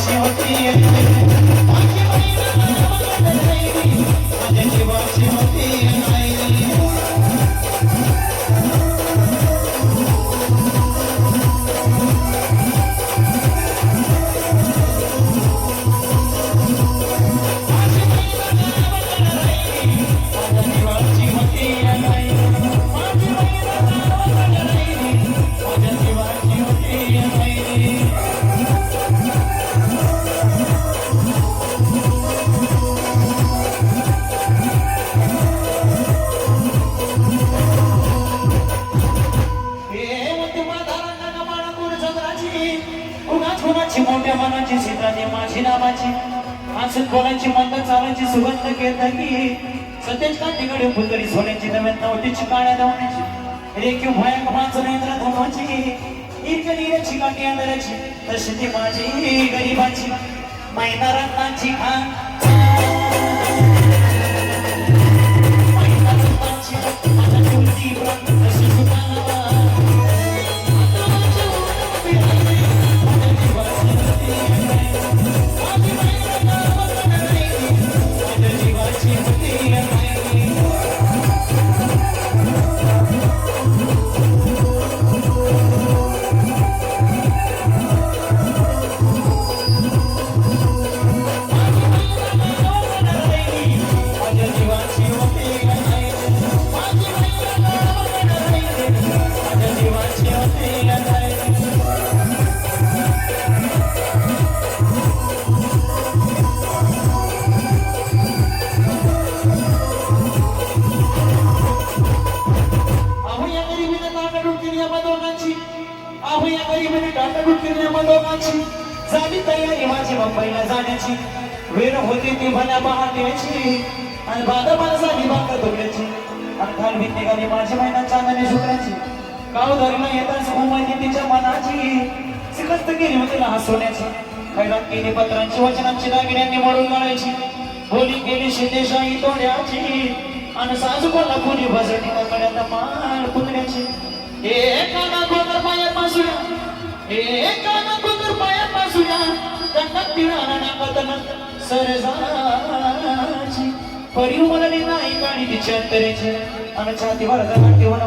जीवाची होती माझी माझ्या जीवाची होती मोठ्या मनाची सीताजी माझी नावाची हसत बोलायची मंद चालायची सुगंध केतकी सतेज काठीकडे पुतळी सोन्याची नव्यात नवतीची काळ्या धावण्याची रेखीव भयाक मांजरेंद्र धोमाची इकडीची काठी अंधाराची तशी ती माझी गरीबाची मैना रत्नाची मैना रत्नाची माझ्या तुलसी तशी सुताना झाली तयारी माझी मुंबईला जाण्याची वेळ होती ती भल्या पहाटेची आणि बाधा मला झाली बाका धुण्याची आणि खाल भीत निघाली माझी महिना चांदणी सुकण्याची गाव धरणं येताच उमळली तिच्या मनाची सिकस्त केली होती तिला हसवण्याची खैरात केली पत्रांची वचनांची दागिन्यांनी मळून गाळायची बोली केली शिंदेशाही तोड्याची आणि सासू कोणा कोणी भजणी कड्यात माळ पुतण्याची एका गोदर पायात मासुया एका गोदर पायात मासुया रंगात पिळाला नाकातन सरजाची परी उमलली नाही काळी तिच्या अंतरेची आणि छातीवर काठी होणं